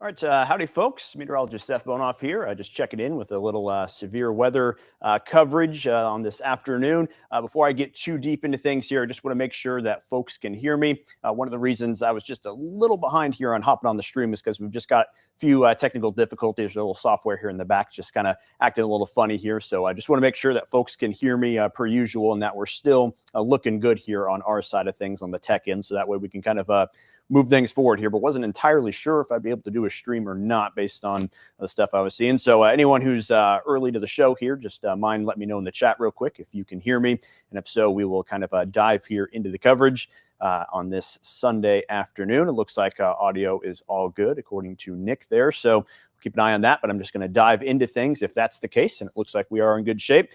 All right, howdy, folks. Meteorologist Seth Bohnhoff here. Just checking in with a little severe weather coverage on this afternoon. Before I get too deep into things here, I just want to make sure that folks can hear me. One of the reasons I was just a little behind here on hopping on the stream is because we've just got a few technical difficulties. A little software here in the back just kind of acting a little funny here. So I just want to make sure that folks can hear me per usual and that we're still looking good here on our side of things on the tech end. So that way we can kind of move things forward here, but wasn't entirely sure if I'd be able to do a stream or not based on the stuff I was seeing. So anyone who's early to the show here, just mind let me know in the chat real quick if you can hear me. And if so, we will kind of dive here into the coverage on this Sunday afternoon. It looks like audio is all good according to Nick there. So keep an eye on that, but I'm just going to dive into things if that's the case, and it looks like we are in good shape.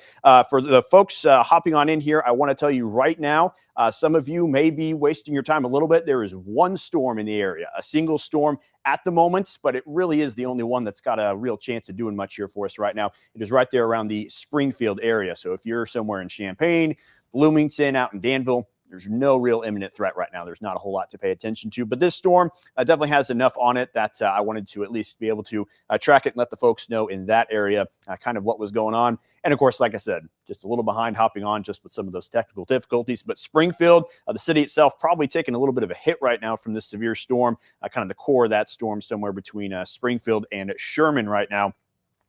For the folks hopping on in here, I want to tell you right now, some of you may be wasting your time a little bit. There is one storm in the area, a single storm at the moment, but it really is the only one that's got a real chance of doing much here for us right now. It is right there around the Springfield area. So if you're somewhere in Champaign, Bloomington, out in Danville, there's no real imminent threat right now. There's not a whole lot to pay attention to. But this storm definitely has enough on it that I wanted to at least be able to track it and let the folks know in that area kind of what was going on. And, of course, like I said, just a little behind hopping on just with some of those technical difficulties. But Springfield, the city itself, probably taking a little bit of a hit right now from this severe storm, kind of the core of that storm somewhere between Springfield and Sherman right now.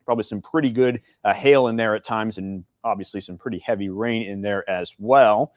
Probably some pretty good hail in there at times and obviously some pretty heavy rain in there as well.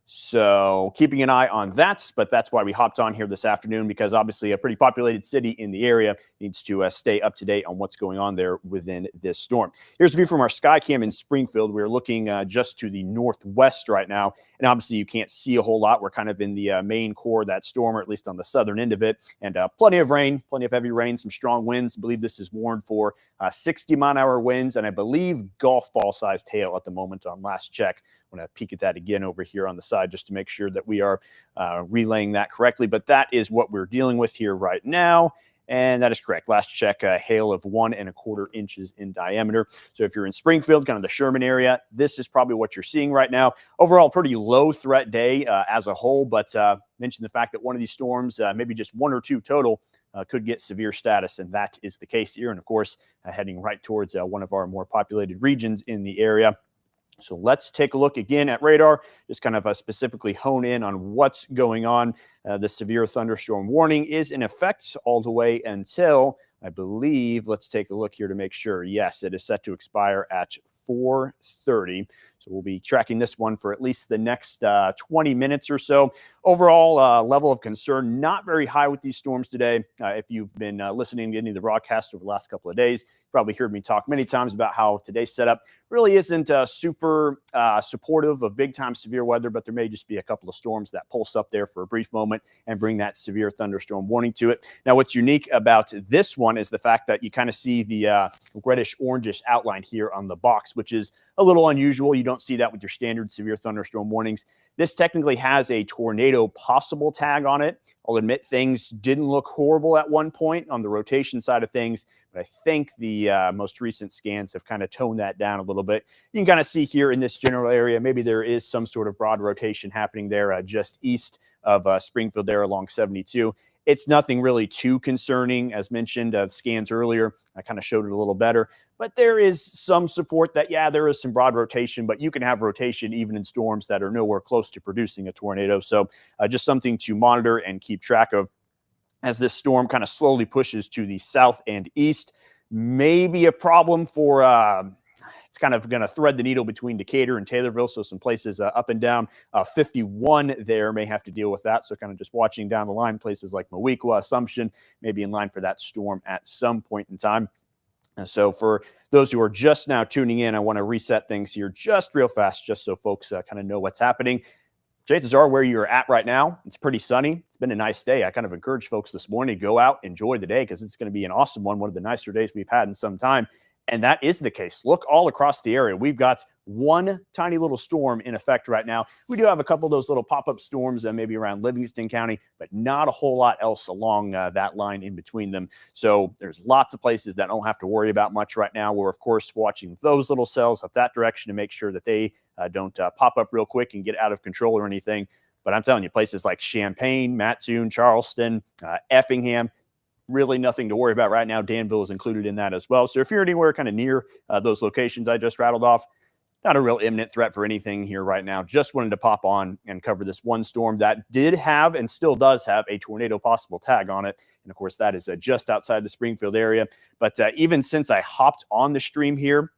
So keeping an eye on that, but that's why we hopped on here this afternoon, because obviously a pretty populated city in the area needs to stay up to date on what's going on there within this storm. Here's a view from our sky cam in Springfield. We're looking just to the northwest right now, and obviously you can't see a whole lot. We're kind of in the main core of that storm, or at least on the southern end of it, and plenty of rain, plenty of heavy rain, some strong winds. I believe this is warned for 60-mile-an-hour winds, and I believe golf ball-sized hail at the moment on last check. I'm going to peek at that again over here on the side just to make sure that we are relaying that correctly. But that is what we're dealing with here right now. And that is correct. Last check, hail of 1¼ inches in diameter. So if you're in Springfield, kind of the Sherman area, this is probably what you're seeing right now. Overall, pretty low threat day as a whole, but mention the fact that one of these storms, maybe just one or two total, could get severe status, and that is the case here. And of course, heading right towards one of our more populated regions in the area. So let's take a look again at radar, just kind of specifically hone in on what's going on. The severe thunderstorm warning is in effect all the way until, I believe, let's take a look here to make sure. Yes, it is set to expire at 4:30. So we'll be tracking this one for at least the next 20 minutes or so. Overall, level of concern, not very high with these storms today. If you've been listening to any of the broadcasts over the last couple of days, you probably heard me talk many times about how today's setup really isn't super supportive of big-time severe weather, but there may just be a couple of storms that pulse up there for a brief moment and bring that severe thunderstorm warning to it. Now, what's unique about this one is the fact that you kind of see the reddish-orangish outline here on the box, which is a little unusual. You don't see that with your standard severe thunderstorm warnings. This technically has a tornado possible tag on it. I'll admit things didn't look horrible at one point on the rotation side of things, but I think the most recent scans have kind of toned that down a little bit. You can kind of see here in this general area, maybe there is some sort of broad rotation happening there just east of Springfield there along 72. It's nothing really too concerning. As mentioned, scans earlier, I kind of showed it a little better. But there is some support that, yeah, there is some broad rotation, but you can have rotation even in storms that are nowhere close to producing a tornado. So just something to monitor and keep track of as this storm kind of slowly pushes to the south and east. Maybe a problem for it's kind of going to thread the needle between Decatur and Taylorville. So some places up and down 51 there may have to deal with that. So kind of just watching down the line, places like Moweaqua, Assumption, maybe in line for that storm at some point in time. And so for those who are just now tuning in, I want to reset things here just real fast, just so folks kind of know what's happening. Chances are where you're at right now, it's pretty sunny. It's been a nice day. I kind of encourage folks this morning to go out, enjoy the day, because it's going to be an awesome one of the nicer days we've had in some time. And that is the case. Look all across the area. We've got one tiny little storm in effect right now. We do have a couple of those little pop-up storms maybe around Livingston County, but not a whole lot else along that line in between them. So there's lots of places that don't have to worry about much right now. We're, of course, watching those little cells up that direction to make sure that they don't pop up real quick and get out of control or anything. But I'm telling you, places like Champaign, Mattoon, Charleston, Effingham, really nothing to worry about right now. Danville is included in that as well. So if you're anywhere kind of near those locations I just rattled off, not a real imminent threat for anything here right now. Just wanted to pop on and cover this one storm that did have and still does have a tornado possible tag on it. And of course, that is just outside the Springfield area. But even since I hopped on the stream here,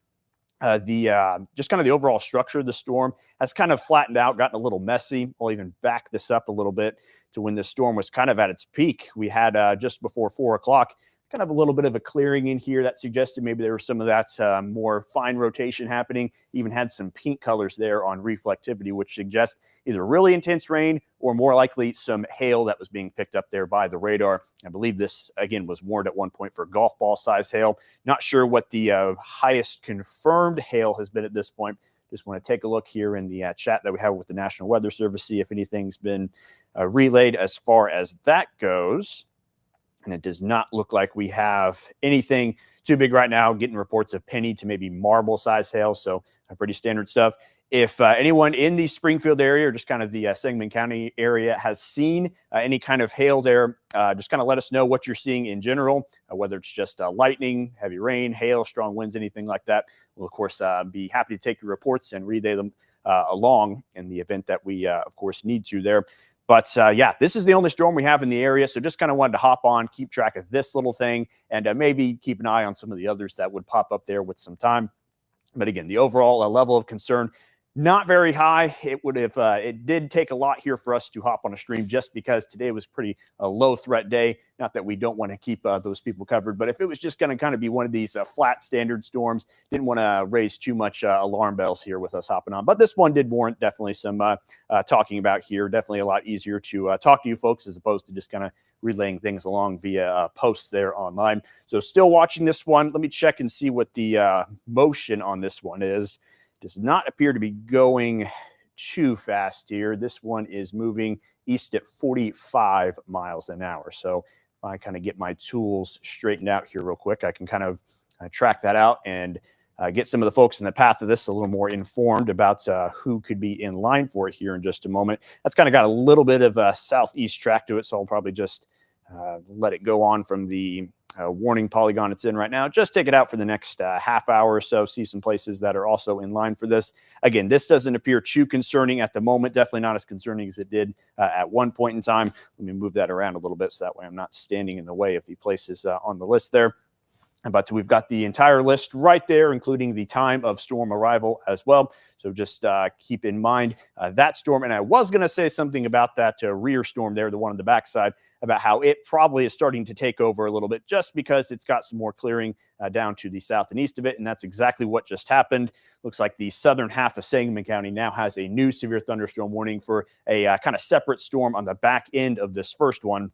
just kind of the overall structure of the storm has kind of flattened out, gotten a little messy. I'll even back this up a little bit to when this storm was kind of at its peak. We had just before 4 o'clock, kind of a little bit of a clearing in here that suggested maybe there was some of that more fine rotation happening. Even had some pink colors there on reflectivity, which suggests either really intense rain or more likely some hail that was being picked up there by the radar. I believe this, again, was warned at one point for golf ball size hail. Not sure what the highest confirmed hail has been at this point. Just want to take a look here in the chat that we have with the National Weather Service, see if anything's been relayed as far as that goes. And it does not look like we have anything too big right now. Getting reports of penny to maybe marble size hail, so pretty standard stuff. If anyone in the Springfield area or just kind of the Sangamon County area has seen any kind of hail there, just kind of let us know what you're seeing in general, whether it's just lightning, heavy rain, hail, strong winds, anything like that. We'll, of course, be happy to take your reports and relay them along in the event that we, of course, need to there. But yeah, this is the only storm we have in the area. So just kind of wanted to hop on, keep track of this little thing, and maybe keep an eye on some of the others that would pop up there with some time. But again, the overall level of concern, not very high. It would have, it did take a lot here for us to hop on a stream just because today was pretty low threat day. Not that we don't want to keep those people covered, but if it was just going to kind of be one of these flat standard storms, didn't want to raise too much alarm bells here with us hopping on. But this one did warrant definitely some talking about here. Definitely a lot easier to talk to you folks as opposed to just kind of relaying things along via posts there online. So still watching this one. Let me check and see what the motion on this one is. Does not appear to be going too fast here. This one is moving east at 45 miles an hour. So if I kind of get my tools straightened out here real quick, I can kind of track that out and get some of the folks in the path of this a little more informed about who could be in line for it here in just a moment. That's kind of got a little bit of a southeast track to it, so I'll probably just let it go on from the warning polygon it's in right now. Just take it out for the next half hour or so, see some places that are also in line for this. Again, this doesn't appear too concerning at the moment, definitely not as concerning as it did at one point in time. Let me move that around a little bit so that way I'm not standing in the way of the places on the list there. But we've got the entire list right there, including the time of storm arrival as well. So just keep in mind that storm. And I was going to say something about that rear storm there, the one on the backside, about how it probably is starting to take over a little bit just because it's got some more clearing down to the south and east of it. And that's exactly what just happened. Looks like the southern half of Sangamon County now has a new severe thunderstorm warning for a kind of separate storm on the back end of this first one.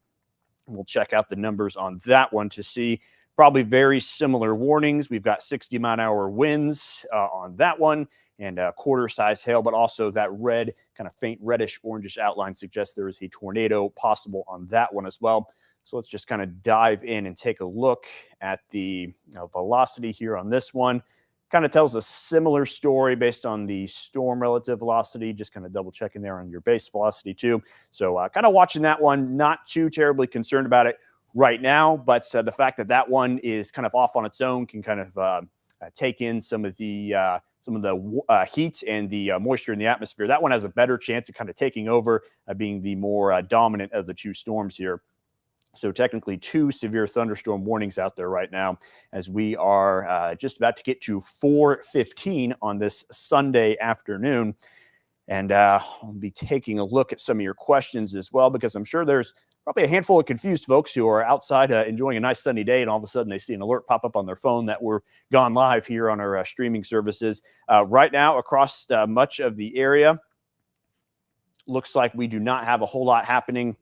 We'll check out the numbers on that one to see. Probably very similar warnings. We've got 60-mile-an-hour winds on that one and quarter-size hail, but also that red, kind of faint reddish orangish outline suggests there is a tornado possible on that one as well. So let's just kind of dive in and take a look at the velocity here on this one. Kind of tells a similar story based on the storm relative velocity, just kind of double checking there on your base velocity too. So kind of watching that one, not too terribly concerned about it right now, but the fact that that one is kind of off on its own can kind of take in some of the heat and the moisture in the atmosphere. That one has a better chance of kind of taking over, being the more dominant of the two storms here. So technically 2 severe thunderstorm warnings out there right now as we are just about to get to 4:15 on this Sunday afternoon. And I'll be taking a look at some of your questions as well, because I'm sure there's probably a handful of confused folks who are outside enjoying a nice sunny day, and all of a sudden they see an alert pop up on their phone that we're gone live here on our streaming services. Right now, across much of the area, looks like we do not have a whole lot happening.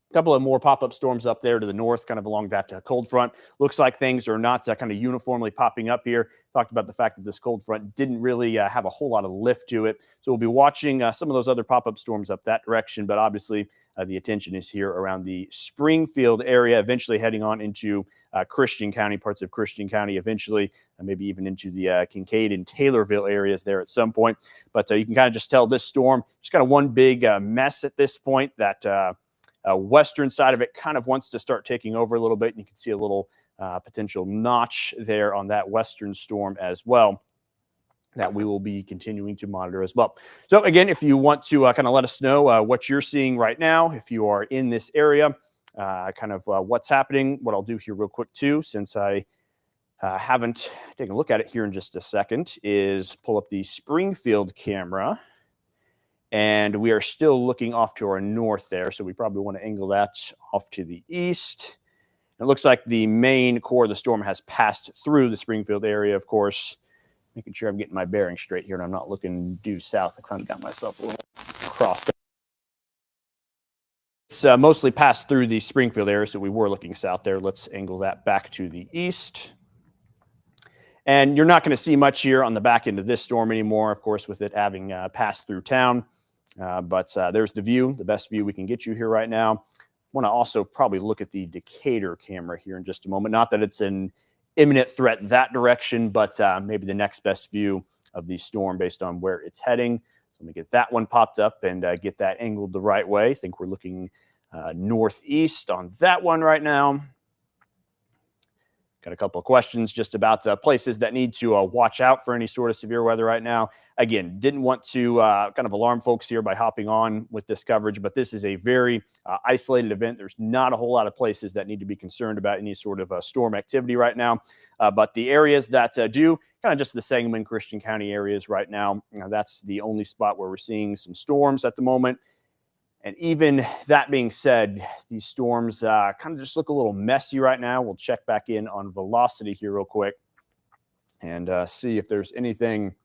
A couple of more pop-up storms up there to the north, kind of along that cold front. Looks like things are not kind of uniformly popping up here. Talked about the fact that this cold front didn't really have a whole lot of lift to it. So we'll be watching some of those other pop-up storms up that direction, but obviously the attention is here around the Springfield area, eventually heading on into Christian County, parts of Christian County, eventually maybe even into the Kincaid and Taylorville areas there at some point. But you can kind of just tell this storm, just kind of one big mess at this point that western side of it kind of wants to start taking over a little bit. And you can see a little potential notch there on that western storm as well that we will be continuing to monitor as well. So again, if you want to kind of let us know what you're seeing right now, if you are in this area, what's happening. What I'll do here real quick too, since I haven't taken a look at it here in just a second, is pull up the Springfield camera. And we are still looking off to our north there, so we probably want to angle that off to the east. It looks like the main core of the storm has passed through the Springfield area, of course. Making sure I'm getting my bearing straight here and I'm not looking due south. I kind of got myself a little crossed up. It's mostly passed through the Springfield area, so we were looking south there. Let's angle that back to the east. And you're not going to see much here on the back end of this storm anymore, of course, with it having passed through town. But there's the view, the best view we can get you here right now. I want to also probably look at the Decatur camera here in just a moment. Not that it's an imminent threat that direction, but maybe the next best view of the storm based on where it's heading. So let me get that one popped up and get that angled the right way. I think we're looking northeast on that one right now. Got a couple of questions just about places that need to watch out for any sort of severe weather right now. Again, didn't want to kind of alarm folks here by hopping on with this coverage, but this is a very isolated event. There's not a whole lot of places that need to be concerned about any sort of storm activity right now. But the areas that do, kind of just the Sangamon, Christian County areas right now, that's the only spot where we're seeing some storms at the moment. And even that being said, these storms kind of just look a little messy right now. We'll check back in on velocity here real quick and see if there's anything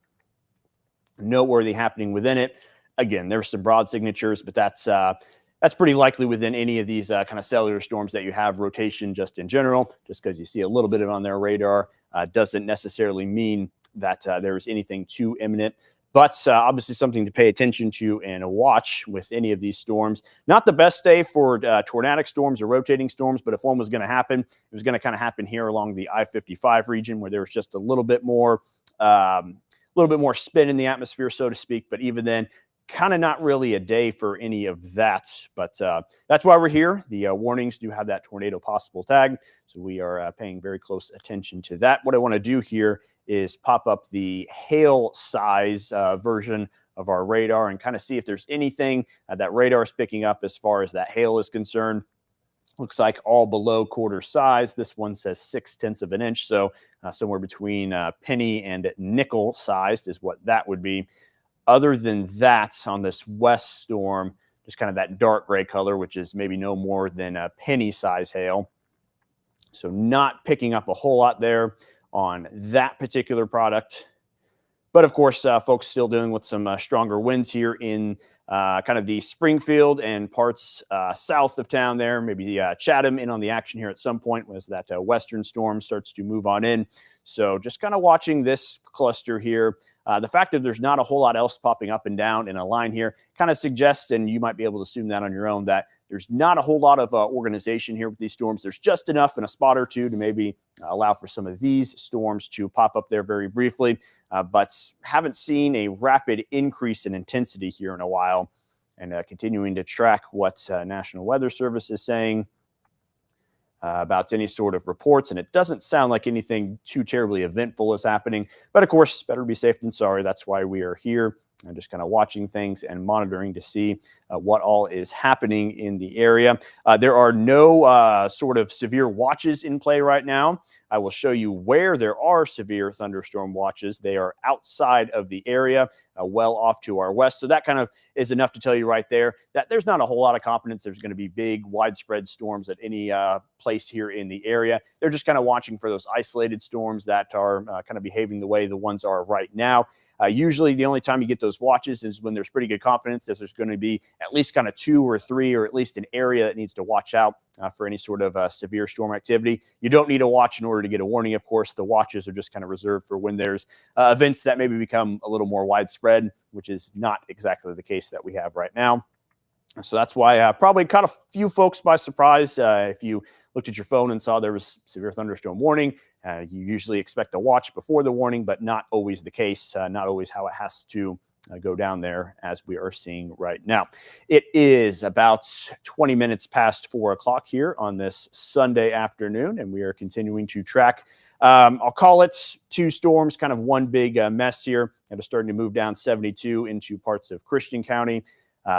noteworthy happening within it. Again, there's some broad signatures, but that's pretty likely within any of these kind of cellular storms that you have rotation just in general. Just because you see a little bit of it on their radar doesn't necessarily mean that there's anything too imminent. But obviously something to pay attention to and watch with any of these storms. Not the best day for tornadic storms or rotating storms, but if one was going to happen, it was going to kind of happen here along the I-55 region where there was just a little bit more spin in the atmosphere, so to speak. But even then, kind of not really a day for any of that. But that's why we're here. The warnings do have that tornado possible tag. So we are paying very close attention to that. What I want to do here is pop up the hail size version of our radar and kind of see if there's anything that radar is picking up as far as that hail is concerned. Looks like all below quarter size. This one says 0.6 of an inch. So somewhere between penny and nickel sized is what that would be. Other than that, on this west storm, just kind of that dark gray color, which is maybe no more than a penny size hail. So not picking up a whole lot there on that particular product. But of course, folks still dealing with some stronger winds here in kind of the Springfield and parts south of town there. Maybe Chatham in on the action here at some point as that western storm starts to move on in. So just kind of watching this cluster here. The fact that there's not a whole lot else popping up and down in a line here kind of suggests, and you might be able to assume that on your own, that there's not a whole lot of organization here with these storms. There's just enough in a spot or two to maybe allow for some of these storms to pop up there very briefly, but haven't seen a rapid increase in intensity here in a while. And continuing to track what National Weather Service is saying about any sort of reports. And it doesn't sound like anything too terribly eventful is happening. But of course, better be safe than sorry. That's why we are here. And just kind of watching things and monitoring to see what all is happening in the area. There are no sort of severe watches in play right now. I will show you where there are severe thunderstorm watches. They are outside of the area, well off to our west. So that kind of is enough to tell you right there that there's not a whole lot of confidence there's going to be big, widespread storms at any place here in the area. They're just kind of watching for those isolated storms that are kind of behaving the way the ones are right now. Usually the only time you get those watches is when there's pretty good confidence that there's going to be at least kind of 2 or 3 or at least an area that needs to watch out for any sort of severe storm activity. You don't need a watch in order to get a warning, of course. The watches are just kind of reserved for when there's events that maybe become a little more widespread, which is not exactly the case that we have right now. So that's why probably caught a few folks by surprise. If you looked at your phone and saw there was severe thunderstorm warning, you usually expect a watch before the warning, but not always the case, not always how it has to go down there as we are seeing right now. It is about 20 minutes past 4 o'clock here on this Sunday afternoon, and we are continuing to track. I'll call it two storms, kind of one big mess here, and it's starting to move down 72 into parts of Christian County,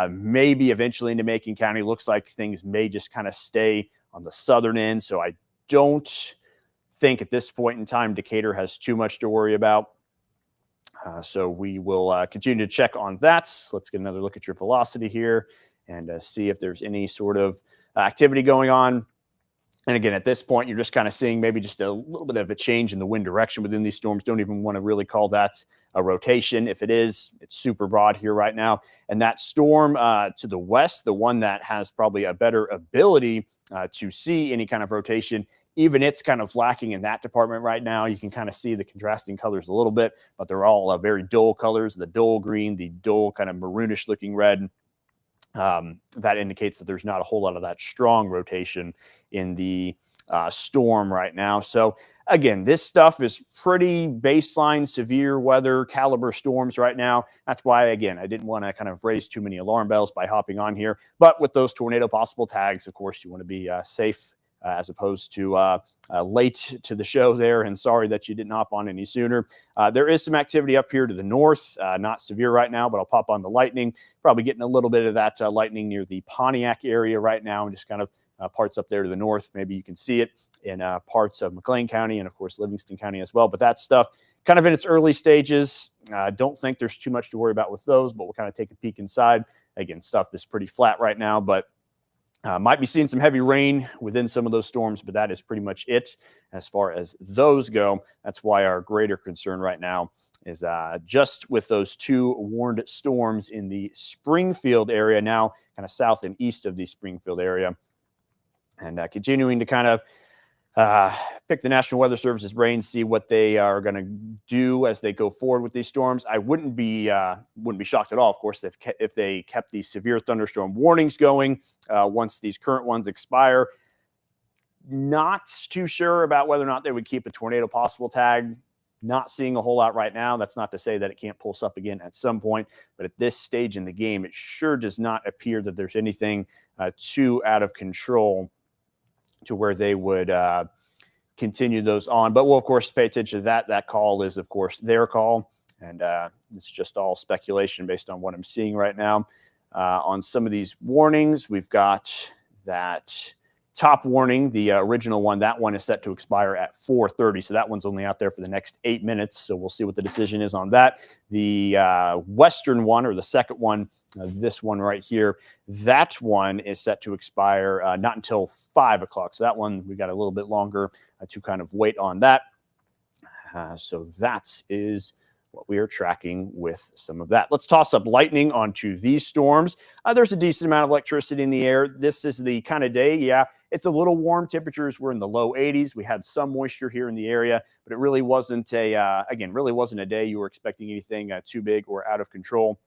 maybe eventually into Macon County. Looks like things may just kind of stay on the southern end, so I don't think at this point in time Decatur has too much to worry about. So we will continue to check on that. Let's get another look at your velocity here and see if there's any sort of activity going on. And again, at this point, you're just kind of seeing maybe just a little bit of a change in the wind direction within these storms. Don't even want to really call that a rotation. If it is, it's super broad here right now. And that storm to the west, the one that has probably a better ability to see any kind of rotation, even it's kind of lacking in that department right now. You can kind of see the contrasting colors a little bit, but they're all very dull colors, the dull green, the dull kind of maroonish looking red. That indicates that there's not a whole lot of that strong rotation in the storm right now. So again, this stuff is pretty baseline severe weather caliber storms right now. That's why, again, I didn't want to kind of raise too many alarm bells by hopping on here. But with those tornado possible tags, of course, you want to be safe as opposed to late to the show there, and sorry that you didn't hop on any sooner. There is some activity up here to the north, not severe right now, but I'll pop on the lightning. Probably getting a little bit of that lightning near the Pontiac area right now, and just kind of parts up there to the north. Maybe you can see it in parts of McLean County and, of course, Livingston County as well. But that stuff kind of in its early stages. Don't think there's too much to worry about with those, but we'll kind of take a peek inside. Again, stuff is pretty flat right now, but might be seeing some heavy rain within some of those storms, but that is pretty much it as far as those go. That's why our greater concern right now is just with those two warned storms in the Springfield area now, kind of south and east of the Springfield area, and continuing to kind of pick the National Weather Service's brain, see what they are going to do as they go forward with these storms. I wouldn't be shocked at all, of course, if they kept these severe thunderstorm warnings going once these current ones expire. Not too sure about whether or not they would keep a tornado possible tag. Not seeing a whole lot right now. That's not to say that it can't pulse up again at some point, but at this stage in the game, it sure does not appear that there's anything too out of control to where they would continue those on. But we'll, of course, pay attention to that. That call is, of course, their call. And it's just all speculation based on what I'm seeing right now. On some of these warnings, we've got that top warning, the original one. That one is set to expire at 4:30. So that one's only out there for the next 8 minutes. So we'll see what the decision is on that. The western one, or the second one, this one right here, that one is set to expire not until 5 o'clock. So that one, we got a little bit longer to kind of wait on that. So that is what we are tracking with some of that. Let's toss up lightning onto these storms. There's a decent amount of electricity in the air. This is the kind of day, yeah, it's a little warm. Temperatures were in the low 80s. We had some moisture here in the area, but it really wasn't really wasn't a day you were expecting anything too big or out of control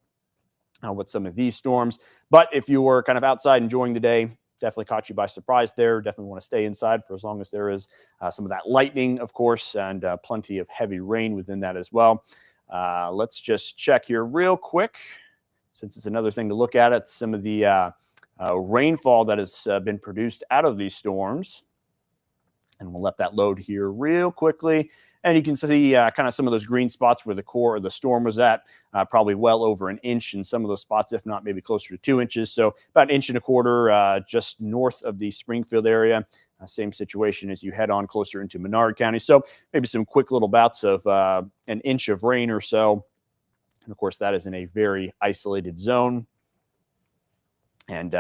with some of these storms. But if you were kind of outside enjoying the day, definitely caught you by surprise there. Definitely want to stay inside for as long as there is some of that lightning, of course, and plenty of heavy rain within that as well. Let's just check here real quick, since it's another thing to look at some of the rainfall that has been produced out of these storms. And we'll let that load here real quickly. And you can see kind of some of those green spots where the core of the storm was at, probably well over an inch in some of those spots, if not maybe closer to 2 inches. So about 1.25 inches just north of the Springfield area. Same situation as you head on closer into Menard County. So maybe some quick little bouts of an inch of rain or so. And of course, that is in a very isolated zone. And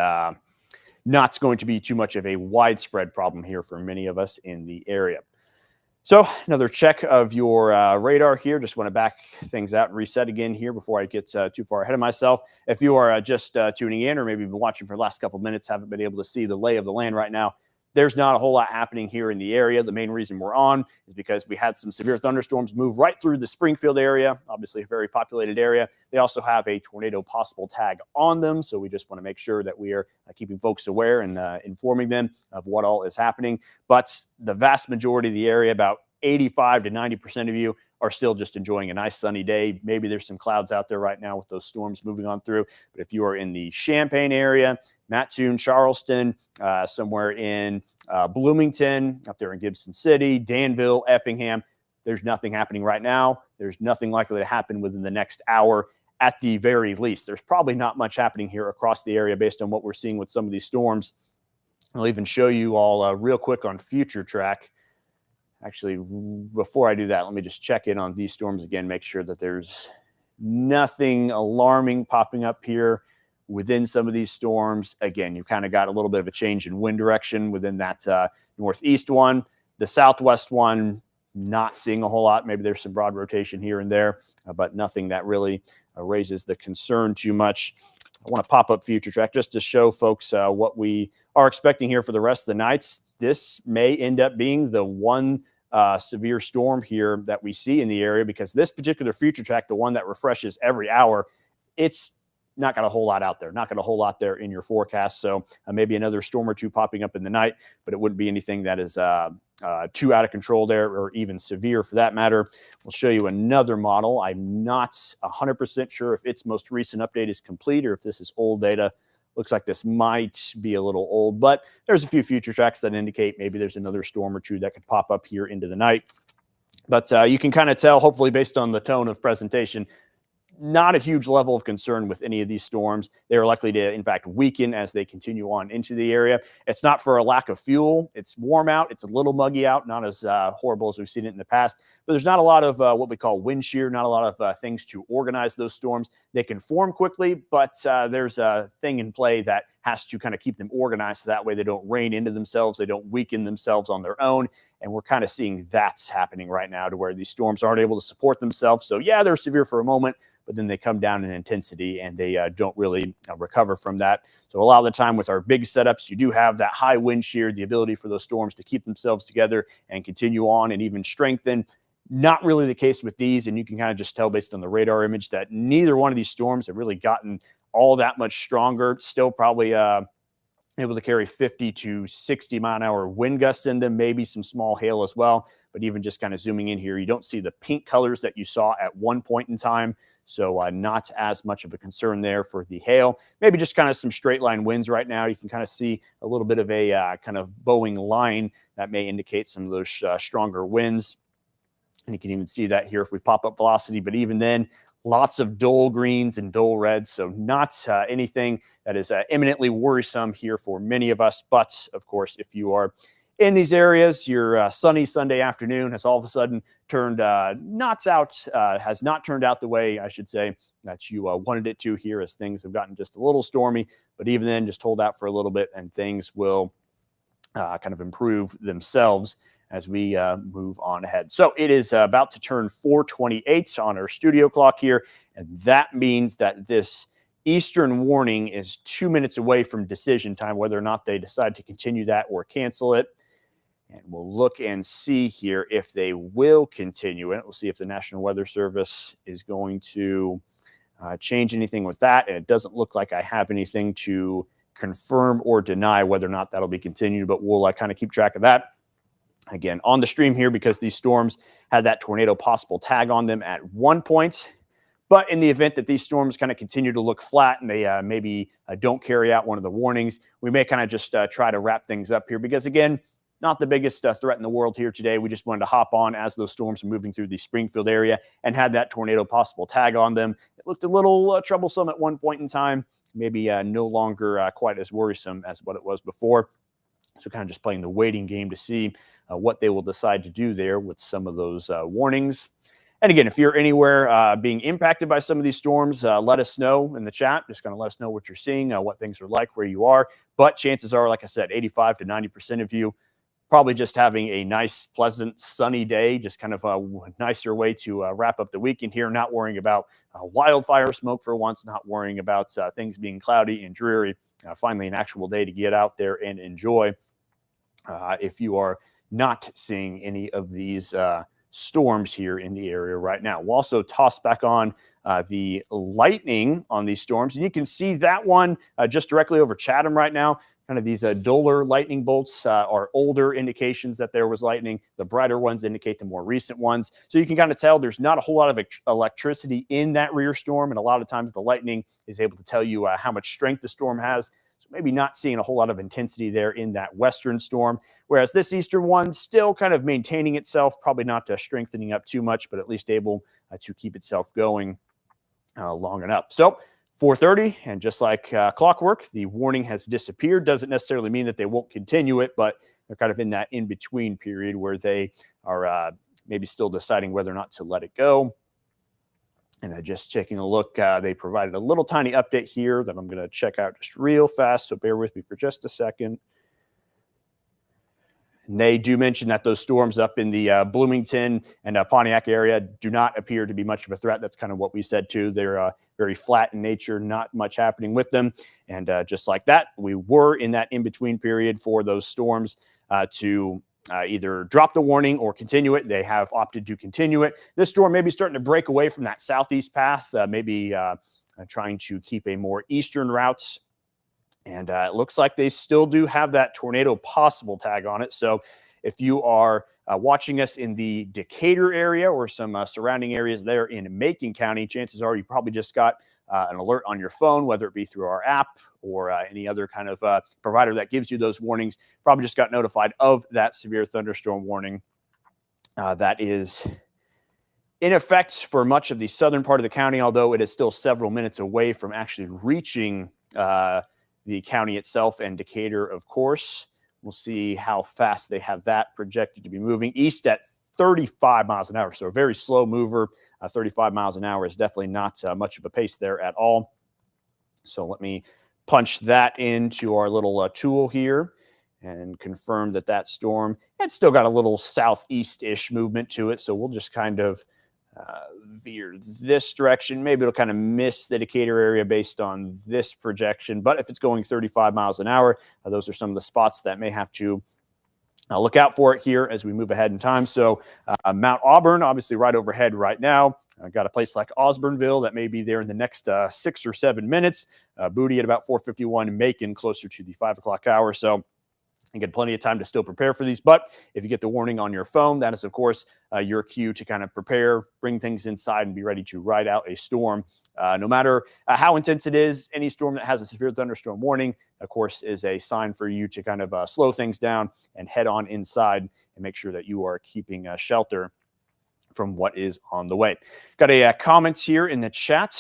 not going to be too much of a widespread problem here for many of us in the area. So another check of your radar here. Just want to back things out and reset again here before I get too far ahead of myself. If you are just tuning in, or maybe been watching for the last couple of minutes, haven't been able to see the lay of the land right now, there's not a whole lot happening here in the area. The main reason we're on is because we had some severe thunderstorms move right through the Springfield area, obviously a very populated area. They also have a tornado possible tag on them, so we just want to make sure that we are keeping folks aware and informing them of what all is happening. But the vast majority of the area, about 85 to 90% of you, are still just enjoying a nice sunny day. Maybe there's some clouds out there right now with those storms moving on through. But if you are in the Champaign area, Mattoon, Charleston, somewhere in Bloomington, up there in Gibson City, Danville, Effingham, there's nothing happening right now. There's nothing likely to happen within the next hour at the very least. There's probably not much happening here across the area based on what we're seeing with some of these storms. I'll even show you all real quick on Future Track. Actually, before I do that, let me just check in on these storms again, make sure that there's nothing alarming popping up here within some of these storms. Again, you kind of got a little bit of a change in wind direction within that northeast one. The southwest one, not seeing a whole lot. Maybe there's some broad rotation here and there, but nothing that really raises the concern too much. I want to pop up Future Track just to show folks what we are expecting here for the rest of the nights. This may end up being the one severe storm here that we see in the area, because this particular Future Track, the one that refreshes every hour, it's not got a whole lot out there, not got a whole lot there in your forecast. So maybe another storm or two popping up in the night, but it wouldn't be anything that is too out of control there, or even severe for that matter. We'll show you another model. I'm not 100% sure if its most recent update is complete or if this is old data. Looks like this might be a little old, but there's a few Future Tracks that indicate maybe there's another storm or two that could pop up here into the night. But you can kind of tell, hopefully based on the tone of presentation, not a huge level of concern with any of these storms. They are likely to, in fact, weaken as they continue on into the area. It's not for a lack of fuel. It's warm out. It's a little muggy out, not as horrible as we've seen it in the past. But there's not a lot of what we call wind shear, not a lot of things to organize those storms. They can form quickly, but there's a thing in play that has to kind of keep them organized so that way they don't rain into themselves. They don't weaken themselves on their own. And we're kind of seeing that's happening right now, to where these storms aren't able to support themselves. So yeah, they're severe for a moment, but then they come down in intensity and they don't really recover from that. So a lot of the time with our big setups, you do have that high wind shear, the ability for those storms to keep themselves together and continue on and even strengthen. Not really the case with these, and you can kind of just tell based on the radar image that neither one of these storms have really gotten all that much stronger. Still probably able to carry 50 to 60 mile an hour wind gusts in them, maybe some small hail as well. But even just kind of zooming in here, you don't see the pink colors that you saw at one point in time. So not as much of a concern there for the hail. Maybe just kind of some straight line winds right now. You can kind of see a little bit of a kind of bowing line that may indicate some of those stronger winds. And you can even see that here if we pop up velocity. But even then, lots of dull greens and dull reds. So not anything that is imminently worrisome here for many of us. But of course, if you are in these areas, your sunny Sunday afternoon has all of a sudden turned has not turned out the way, I should say, that you wanted it to here, as things have gotten just a little stormy. But even then, just hold out for a little bit and things will kind of improve themselves as we move on ahead. So it is about to turn 4:28 on our studio clock here. And that means that this Eastern warning is 2 minutes away from decision time, whether or not they decide to continue that or cancel it. And we'll look and see here if they will continue it. We'll see if the National Weather Service is going to change anything with that. And it doesn't look like I have anything to confirm or deny whether or not that'll be continued, but we'll kind of keep track of that. Again, on the stream here, because these storms had that tornado possible tag on them at one point. But in the event that these storms kind of continue to look flat and they maybe don't carry out one of the warnings, we may kind of just try to wrap things up here, because again, not the biggest threat in the world here today. We just wanted to hop on as those storms are moving through the Springfield area and had that tornado possible tag on them. It looked a little troublesome at one point in time, maybe no longer quite as worrisome as what it was before. So kind of just playing the waiting game to see what they will decide to do there with some of those warnings. And again, if you're anywhere being impacted by some of these storms, let us know in the chat. Just kind of let us know what you're seeing, what things are like where you are. But chances are, like I said, 85 to 90% of you probably just having a nice, pleasant, sunny day, just kind of a nicer way to wrap up the weekend here, not worrying about wildfire smoke for once, not worrying about things being cloudy and dreary. Finally, an actual day to get out there and enjoy if you are not seeing any of these storms here in the area right now. We'll also toss back on the lightning on these storms. And you can see that one just directly over Chatham right now. Kind kind of these duller lightning bolts are older indications that there was lightning. The brighter ones indicate the more recent ones. So you can kind of tell there's not a whole lot of electricity in that rear storm. And a lot of times the lightning is able to tell you how much strength the storm has. So maybe not seeing a whole lot of intensity there in that western storm. Whereas this eastern one still kind of maintaining itself, probably not strengthening up too much, but at least able to keep itself going long enough. So 4:30, and just like clockwork, the warning has disappeared. Doesn't necessarily mean that they won't continue it, but they're kind of in that in-between period where they are maybe still deciding whether or not to let it go. And just taking a look, they provided a little tiny update here that I'm going to check out just real fast, so bear with me for just a second. And they do mention that those storms up in the Bloomington and Pontiac area do not appear to be much of a threat. That's kind of what we said too. They're very flat in nature, not much happening with them. And just like that, we were in that in-between period for those storms to either drop the warning or continue it. They have opted to continue it. This storm may be starting to break away from that southeast path, maybe trying to keep a more eastern route. And it looks like they still do have that tornado possible tag on it. So if you are watching us in the Decatur area or some surrounding areas there in Macon County, chances are you probably just got an alert on your phone, whether it be through our app or any other kind of provider that gives you those warnings. Probably just got notified of that severe thunderstorm warning that is in effect for much of the southern part of the county, although it is still several minutes away from actually reaching the county itself and Decatur, of course. We'll see how fast they have that projected to be moving east at 35 miles an hour. So a very slow mover. 35 miles an hour is definitely not much of a pace there at all. So let me punch that into our little tool here and confirm that that storm, it's still got a little southeast-ish movement to it. So we'll just kind of veer this direction. Maybe it'll kind of miss the Decatur area based on this projection. But if it's going 35 miles an hour, those are some of the spots that may have to look out for it here as we move ahead in time. So Mount Auburn, obviously right overhead right now. Got a place like Osborneville that may be there in the next 6 or 7 minutes. Booty at about 4:51, Macon closer to the 5 o'clock hour. So you get plenty of time to still prepare for these. But if you get the warning on your phone, that is, of course, your cue to kind of prepare, bring things inside, and be ready to ride out a storm. No matter how intense it is, any storm that has a severe thunderstorm warning, of course, is a sign for you to kind of slow things down and head on inside and make sure that you are keeping shelter from what is on the way. Got a comment here in the chat.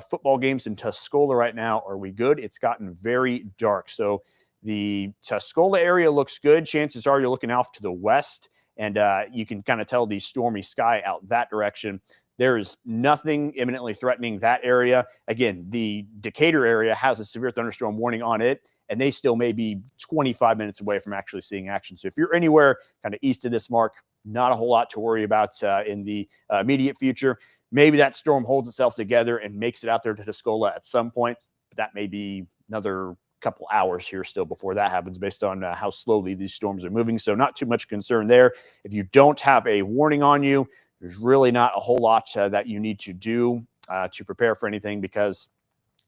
Football games in Tuscola right now. Are we good? It's gotten very dark. So the Tuscola area looks good. Chances are you're looking off to the west, and you can kind of tell the stormy sky out that direction. There is nothing imminently threatening that area. Again, the Decatur area has a severe thunderstorm warning on it, and they still may be 25 minutes away from actually seeing action. So if you're anywhere kind of east of this mark, not a whole lot to worry about in the immediate future. Maybe that storm holds itself together and makes it out there to Tuscola at some point, but that may be another couple hours here still before that happens based on how slowly these storms are moving. So not too much concern there. If you don't have a warning on you, there's really not a whole lot that you need to do to prepare for anything, because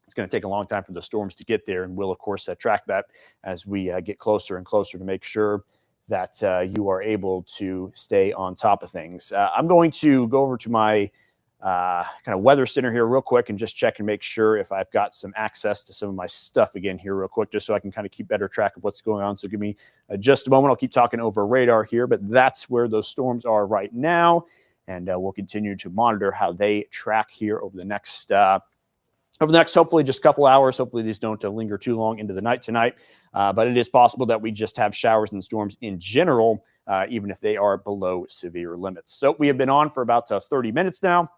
it's going to take a long time for the storms to get there. And we'll, of course, track that as we get closer and closer to make sure that you are able to stay on top of things. I'm going to go over to my kind of weather center here real quick and just check and make sure if I've got some access to some of my stuff again here real quick, just so I can kind of keep better track of what's going on. So give me just a moment. I'll keep talking over radar here, but that's where those storms are right now. And we'll continue to monitor how they track here over the next hopefully just a couple hours. Hopefully these don't linger too long into the night tonight. But it is possible that we just have showers and storms in general, even if they are below severe limits. So we have been on for about 30 minutes now,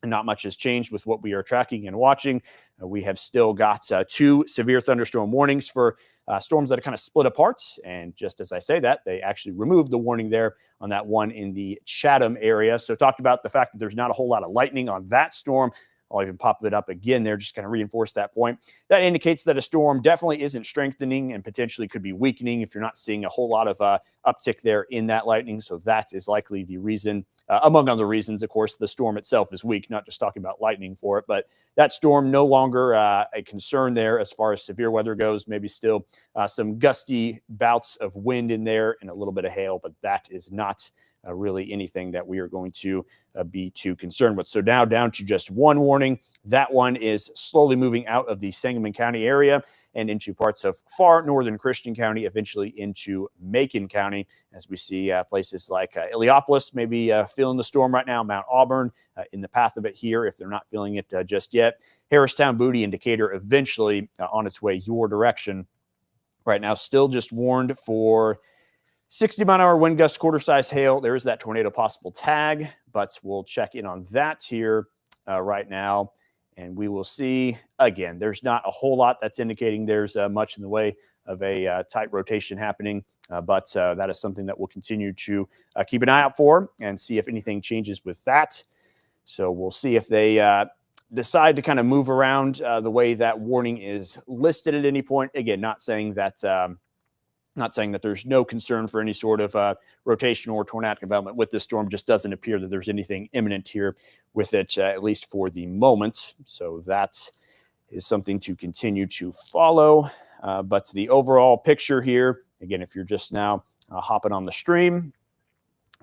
and not much has changed with what we are tracking and watching. We have still got 2 severe thunderstorm warnings for storms that are kind of split apart. And just as I say that, they actually removed the warning there on that one in the Chatham area. So talked about the fact that there's not a whole lot of lightning on that storm. I'll even pop it up again there, just kind of reinforce that point. That indicates that a storm definitely isn't strengthening and potentially could be weakening if you're not seeing a whole lot of uptick there in that lightning. So that is likely the reason, among other reasons. Of course, the storm itself is weak, not just talking about lightning for it, but that storm no longer a concern there as far as severe weather goes. Maybe still some gusty bouts of wind in there and a little bit of hail, but that is not really anything that we are going to be too concerned with. So now down to just one warning. That one is slowly moving out of the Sangamon County area and into parts of far northern Christian County, eventually into Macon County, as we see places like Illiopolis maybe feeling the storm right now, Mount Auburn in the path of it here if they're not feeling it just yet. Harristown, Booty, and Decatur eventually on its way your direction. Right now, still just warned for 60-mile-an-hour wind gusts, quarter-size hail. There is that tornado possible tag, but we'll check in on that here right now. And we will see, again, there's not a whole lot that's indicating there's much in the way of a tight rotation happening. But that is something that we'll continue to keep an eye out for and see if anything changes with that. So we'll see if they decide to kind of move around the way that warning is listed at any point. Again, not saying that there's no concern for any sort of rotation or tornadic development with this storm. Just doesn't appear that there's anything imminent here with it, at least for the moment. So that is something to continue to follow. But the overall picture here, again, if you're just now hopping on the stream,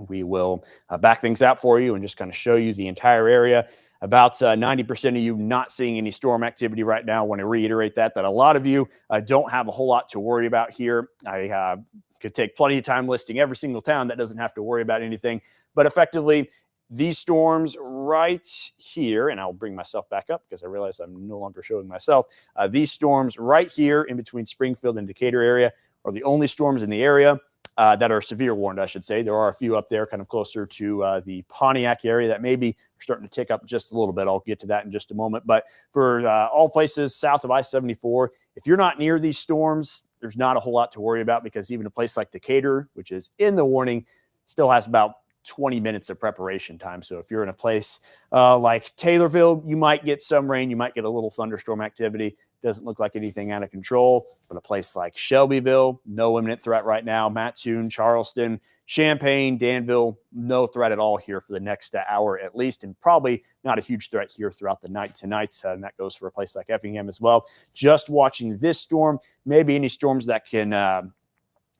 we will back things out for you and just kind of show you the entire area. About 90% of you not seeing any storm activity right now. I want to reiterate that a lot of you don't have a whole lot to worry about here. I could take plenty of time listing every single town that doesn't have to worry about anything. But effectively, these storms right here, and I'll bring myself back up because I realize I'm no longer showing myself. These storms right here in between Springfield and Decatur area are the only storms in the area that are severe warned, I should say. There are a few up there kind of closer to the Pontiac area that maybe are starting to tick up just a little bit. I'll get to that in just a moment. But for all places south of I-74, if you're not near these storms, there's not a whole lot to worry about because even a place like Decatur, which is in the warning, still has about 20 minutes of preparation time. So if you're in a place like Taylorville, you might get some rain. You might get a little thunderstorm activity. Doesn't look like anything out of control. But a place like Shelbyville, no imminent threat right now. Mattoon, Charleston, Champaign, Danville, no threat at all here for the next hour at least, and probably not a huge threat here throughout the night tonight. And that goes for a place like Effingham as well. Just watching this storm, maybe any storms that can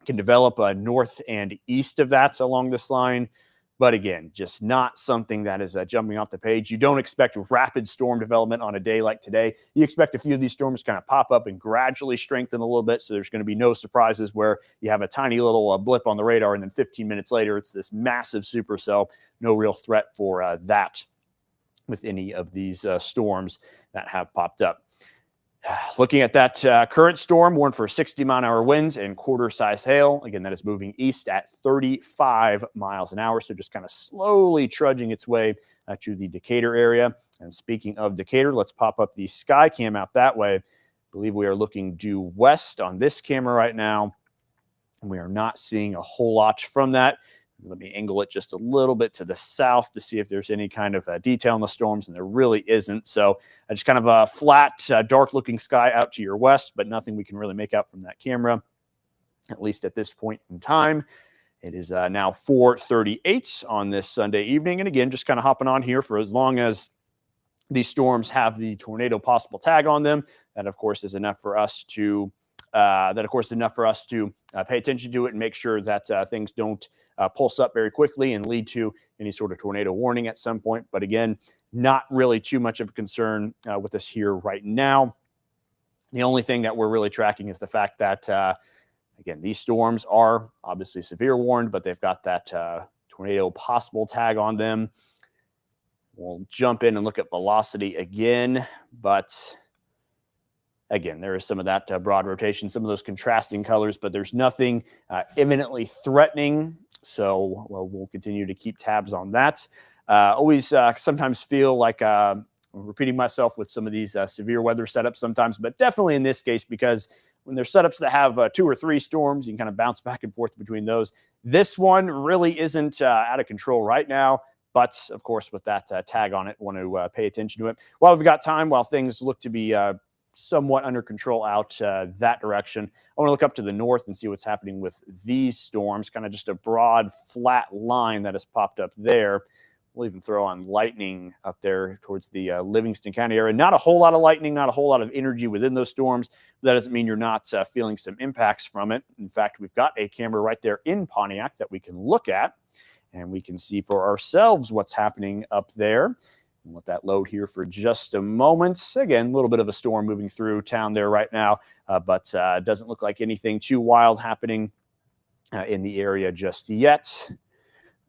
develop north and east of that along this line. But again, just not something that is jumping off the page. You don't expect rapid storm development on a day like today. You expect a few of these storms kind of pop up and gradually strengthen a little bit. So there's going to be no surprises where you have a tiny little blip on the radar and then 15 minutes later, it's this massive supercell. No real threat for that with any of these storms that have popped up. Looking at that current storm, warned for 60-mile-an-hour winds and quarter-size hail. Again, that is moving east at 35 miles an hour, so just kind of slowly trudging its way to the Decatur area. And speaking of Decatur, let's pop up the sky cam out that way. I believe we are looking due west on this camera right now, and we are not seeing a whole lot from that. Let me angle it just a little bit to the south to see if there's any kind of detail in the storms, and there really isn't. So just kind of a flat, dark-looking sky out to your west, but nothing we can really make out from that camera, at least at this point in time. It is now 4:38 on this Sunday evening, and again, just kind of hopping on here for as long as these storms have the tornado possible tag on them. That, of course, is enough for us to pay attention to it and make sure that things don't pulse up very quickly and lead to any sort of tornado warning at some point. But again, not really too much of a concern with us here right now. The only thing that we're really tracking is the fact that, again, these storms are obviously severe warned, but they've got that tornado possible tag on them. We'll jump in and look at velocity again, but again, there is some of that broad rotation, some of those contrasting colors, but there's nothing imminently threatening. So we'll continue to keep tabs on that. Always sometimes feel like I'm repeating myself with some of these severe weather setups sometimes, but definitely in this case, because when there's setups that have 2 or 3 storms, you can kind of bounce back and forth between those. This one really isn't out of control right now, But of course, with that tag on it, want to pay attention to it. While we've got time, while things look to be somewhat under control out that direction, I want to look up to the north and see what's happening with these storms. Kind of just a broad, flat line that has popped up there. We'll even throw on lightning up there towards the Livingston County area. Not a whole lot of lightning, not a whole lot of energy within those storms. That doesn't mean you're not feeling some impacts from it. In fact, we've got a camera right there in Pontiac that we can look at, and we can see for ourselves what's happening up there. We'll let that load here for just a moment. Again, a little bit of a storm moving through town there right now, but doesn't look like anything too wild happening in the area just yet.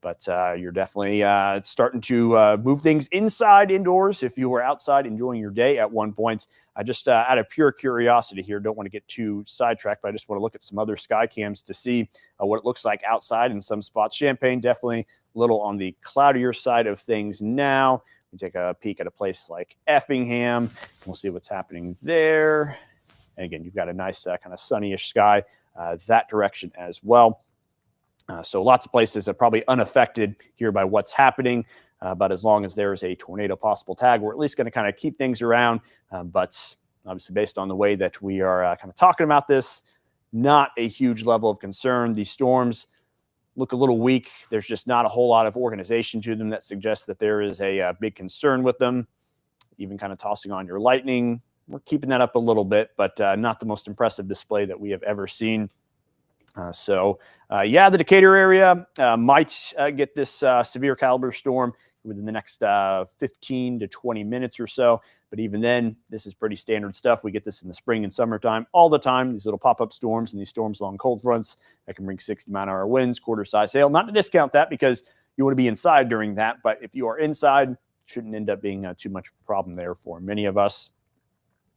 But you're definitely starting to move things indoors. If you were outside enjoying your day at one point, I just out of pure curiosity here, don't want to get too sidetracked, but I just want to look at some other sky cams to see what it looks like outside in some spots. Champaign, definitely a little on the cloudier side of things now. We take a peek at a place like Effingham. We'll see what's happening there. And again, you've got a nice kind of sunnyish sky that direction as well. So lots of places are probably unaffected here by what's happening. But as long as there is a tornado possible tag, we're at least going to kind of keep things around. But obviously, based on the way that we are kind of talking about this, not a huge level of concern. These storms look a little weak. There's just not a whole lot of organization to them that suggests that there is a big concern with them. Even kind of tossing on your lightning, we're keeping that up a little bit, but not the most impressive display that we have ever seen. Yeah, the Decatur area might get this severe caliber storm within the next 15 to 20 minutes or so. But even then, this is pretty standard stuff. We get this in the spring and summertime all the time, these little pop-up storms and these storms along cold fronts that can bring 60-mile-an-hour winds, quarter-size hail. Not to discount that because you want to be inside during that. But if you are inside, shouldn't end up being too much of a problem there for many of us.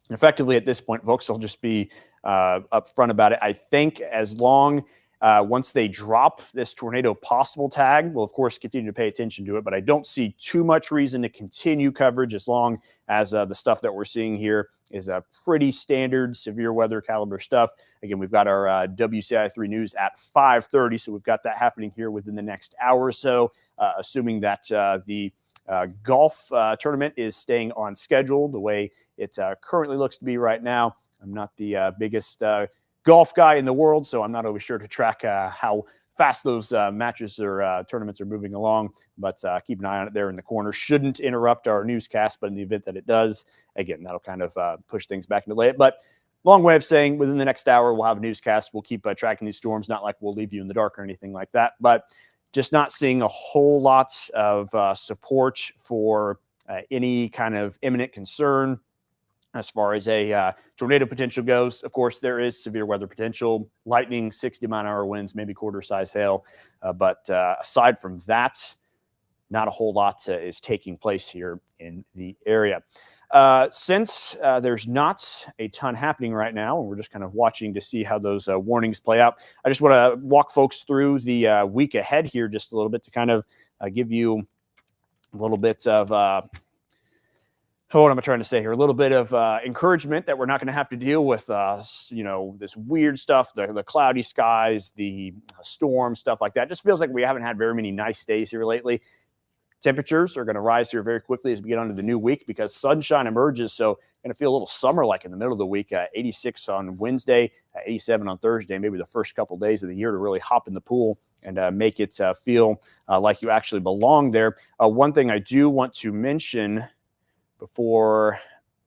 And effectively, at this point, folks, I'll just be upfront about it. I think as long once they drop this tornado possible tag, we'll of course continue to pay attention to it, but I don't see too much reason to continue coverage as long as the stuff that we're seeing here is a pretty standard severe weather caliber stuff. Again, we've got our WCIA 3 news at 5:30, so we've got that happening here within the next hour or so, assuming that the golf tournament is staying on schedule the way it currently looks to be right now. I'm not the biggest golf guy in the world, so I'm not always sure to track how fast those matches or tournaments are moving along, but keep an eye on it there in the corner. Shouldn't interrupt our newscast, but in the event that it does, again, that'll kind of push things back into late. But long way of saying within the next hour, we'll have a newscast. We'll keep tracking these storms, not like we'll leave you in the dark or anything like that, but just not seeing a whole lot of support for any kind of imminent concern. As far as a tornado potential goes, of course, there is severe weather potential, lightning, 60-mile-an-hour winds, maybe quarter-size hail. But aside from that, not a whole lot is taking place here in the area. Since there's not a ton happening right now, and we're just kind of watching to see how those warnings play out, I just want to walk folks through the week ahead here just a little bit to kind of give you a little bit of what am I trying to say here? A little bit of encouragement that we're not going to have to deal with, this weird stuff, the cloudy skies, the storm, stuff like that. Just feels like we haven't had very many nice days here lately. Temperatures are going to rise here very quickly as we get onto the new week because sunshine emerges. So going to feel a little summer-like in the middle of the week. 86 on Wednesday, 87 on Thursday, maybe the first couple of days of the year to really hop in the pool and make it feel like you actually belong there. One thing I do want to mention before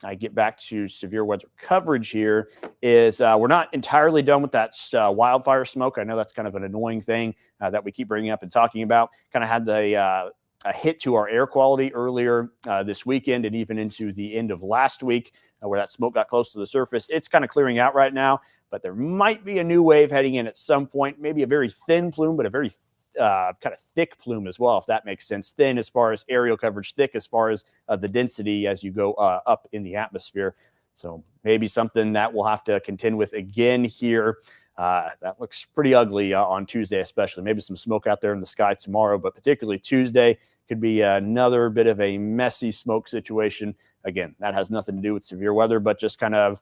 I get back to severe weather coverage here is we're not entirely done with that wildfire smoke. I know that's kind of an annoying thing that we keep bringing up and talking about. Kind of had a hit to our air quality earlier this weekend and even into the end of last week where that smoke got close to the surface. It's kind of clearing out right now, but there might be a new wave heading in at some point, maybe a very thin plume, but a very kind of thick plume as well, if that makes sense. Thin as far as aerial coverage, thick as far as the density as you go up in the atmosphere. So maybe something that we'll have to contend with again here. That looks pretty ugly on Tuesday, especially. Maybe some smoke out there in the sky tomorrow, but particularly Tuesday could be another bit of a messy smoke situation. Again, that has nothing to do with severe weather, but just kind of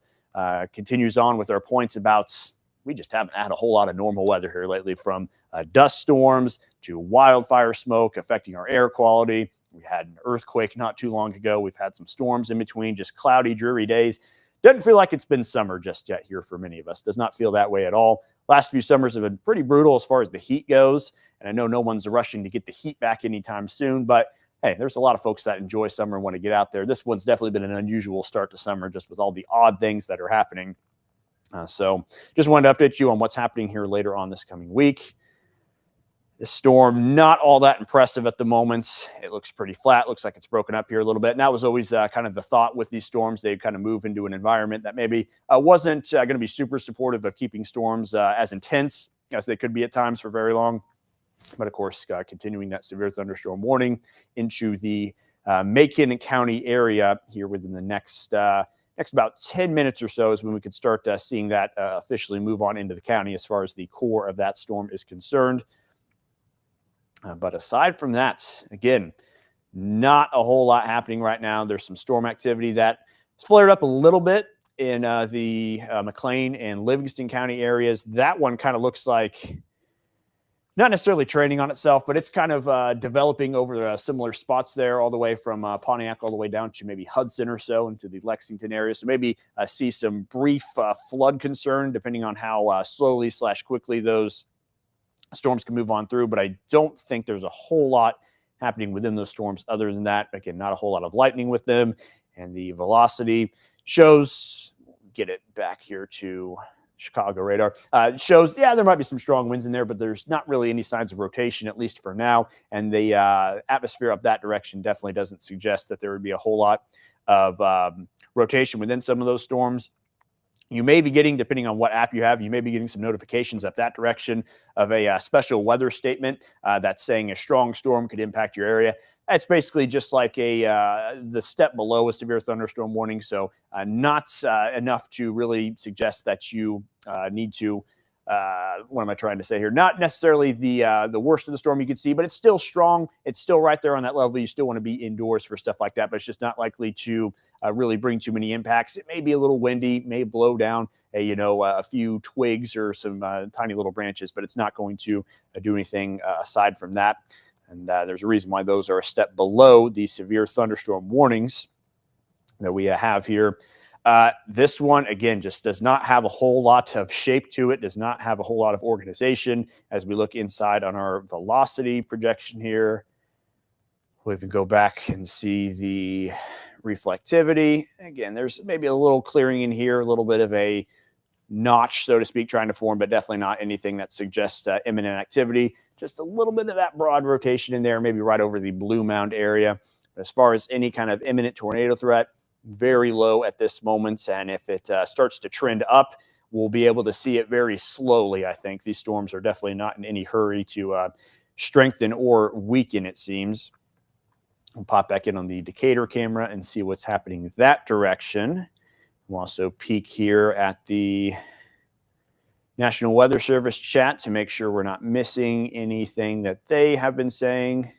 continues on with our points about we just haven't had a whole lot of normal weather here lately, from dust storms to wildfire smoke affecting our air quality. We had an earthquake not too long ago. We've had some storms in between, just cloudy, dreary days. Doesn't feel like it's been summer just yet here for many of us. Does not feel that way at all. Last few summers have been pretty brutal as far as the heat goes. And I know no one's rushing to get the heat back anytime soon, but hey, there's a lot of folks that enjoy summer and want to get out there. This one's definitely been an unusual start to summer, just with all the odd things that are happening. So just wanted to update you on what's happening here later on this coming week. The storm, not all that impressive at the moment. It looks pretty flat. Looks like it's broken up here a little bit. And that was always kind of the thought with these storms. They kind of move into an environment that maybe wasn't going to be super supportive of keeping storms as intense as they could be at times for very long. But of course, continuing that severe thunderstorm warning into the Macon County area here within the next about 10 minutes or so is when we could start seeing that officially move on into the county as far as the core of that storm is concerned. But aside from that, again, not a whole lot happening right now. There's some storm activity that has flared up a little bit in the McLean and Livingston County areas. That one kind of looks like not necessarily training on itself, but it's kind of developing over similar spots there, all the way from Pontiac all the way down to maybe Hudson or so into the Lexington area. So maybe see some brief flood concern depending on how slowly / quickly those storms can move on through. But I don't think there's a whole lot happening within those storms other than that. Again, not a whole lot of lightning with them. And the velocity shows, get it back here to Chicago radar, shows, yeah, there might be some strong winds in there, but there's not really any signs of rotation, at least for now. And the atmosphere up that direction definitely doesn't suggest that there would be a whole lot of rotation within some of those storms. You may be getting, depending on what app you have, you may be getting some notifications up that direction of a special weather statement that's saying a strong storm could impact your area. It's basically just like the step below a severe thunderstorm warning. So not enough to really suggest that you need to, what am I trying to say here? Not necessarily the worst of the storm you could see, but it's still strong. It's still right there on that level. You still want to be indoors for stuff like that, but it's just not likely to really bring too many impacts. It may be a little windy, may blow down a few twigs or some tiny little branches, but it's not going to do anything aside from that. And there's a reason why those are a step below the severe thunderstorm warnings that we have here. This one, again, just does not have a whole lot of shape to it, does not have a whole lot of organization. As we look inside on our velocity projection here, we can go back and see the reflectivity. Again, there's maybe a little clearing in here, a little bit of a notch, so to speak, trying to form, but definitely not anything that suggests imminent activity. Just a little bit of that broad rotation in there, maybe right over the Blue Mound area. But as far as any kind of imminent tornado threat, very low at this moment. And if it starts to trend up, we'll be able to see it very slowly, I think. These storms are definitely not in any hurry to strengthen or weaken, it seems. We'll pop back in on the Decatur camera and see what's happening that direction. We'll also peek here at the National Weather Service chat to make sure we're not missing anything that they have been saying.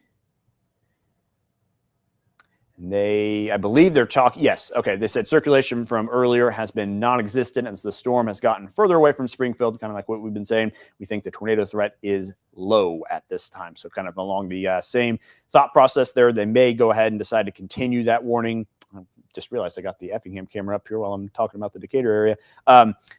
And I believe they're talking, yes, okay, they said circulation from earlier has been non-existent as the storm has gotten further away from Springfield, kind of like what we've been saying. We think the tornado threat is low at this time. So kind of along the same thought process there, they may go ahead and decide to continue that warning. I just realized I got the Effingham camera up here while I'm talking about the Decatur area.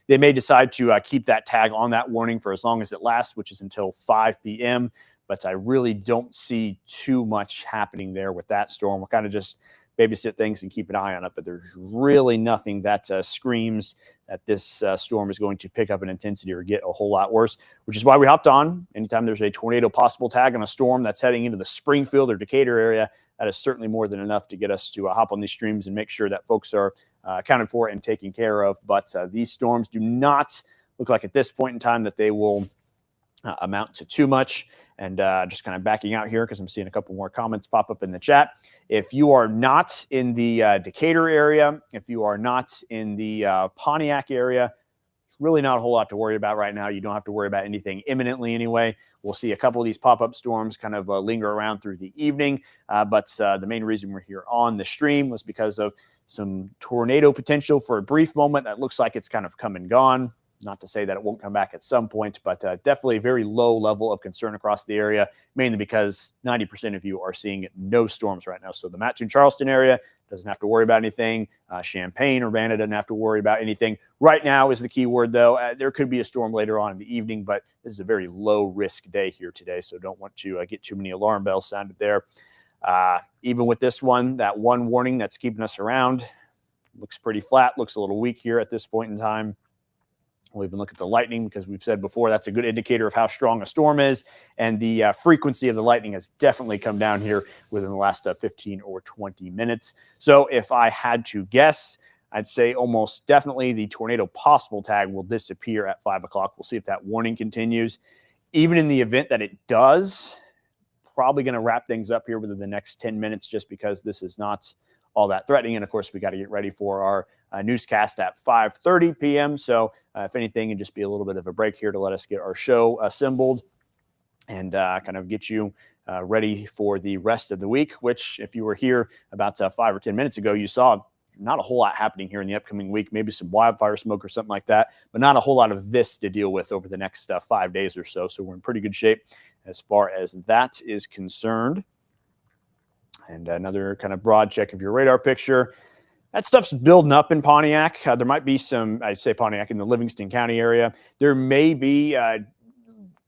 They may decide to keep that tag on that warning for as long as it lasts, which is until 5 p.m., but I really don't see too much happening there with that storm. We'll kind of just babysit things and keep an eye on it, but there's really nothing that screams that this storm is going to pick up in intensity or get a whole lot worse, which is why we hopped on. Anytime there's a tornado possible tag on a storm that's heading into the Springfield or Decatur area, that is certainly more than enough to get us to hop on these streams and make sure that folks are accounted for and taken care of. But these storms do not look like at this point in time that they will amount to too much. And just kind of backing out here because I'm seeing a couple more comments pop up in the chat. If you are not in the Decatur area, if you are not in the Pontiac area, it's really not a whole lot to worry about right now. You don't have to worry about anything imminently anyway. We'll see a couple of these pop-up storms kind of linger around through the evening. But the main reason we're here on the stream was because of some tornado potential for a brief moment that looks like it's kind of come and gone. Not to say that it won't come back at some point, but definitely a very low level of concern across the area, mainly because 90% of you are seeing no storms right now. So the Mattoon-Charleston area doesn't have to worry about anything. Champaign, Urbana doesn't have to worry about anything. Right now is the key word, though. There could be a storm later on in the evening, but this is a very low-risk day here today, so don't want to get too many alarm bells sounded there. Even with this one, that one warning that's keeping us around looks pretty flat, looks a little weak here at this point in time. We'll even look at the lightning because we've said before that's a good indicator of how strong a storm is. And the frequency of the lightning has definitely come down here within the last 15 or 20 minutes. So if I had to guess, I'd say almost definitely the tornado possible tag will disappear at 5 o'clock. We'll see if that warning continues. Even in the event that it does, probably going to wrap things up here within the next 10 minutes just because this is not all that threatening. And of course, we got to get ready for our newscast at 5:30 p.m. So if anything, it'd just be a little bit of a break here to let us get our show assembled and kind of get you ready for the rest of the week, which if you were here about 5 or 10 minutes ago, you saw not a whole lot happening here in the upcoming week, maybe some wildfire smoke or something like that, but not a whole lot of this to deal with over the next 5 days or so. So we're in pretty good shape as far as that is concerned. And another kind of broad check of your radar picture. That stuff's building up in Pontiac. There might be some, I'd say Pontiac in the Livingston County area. There may be a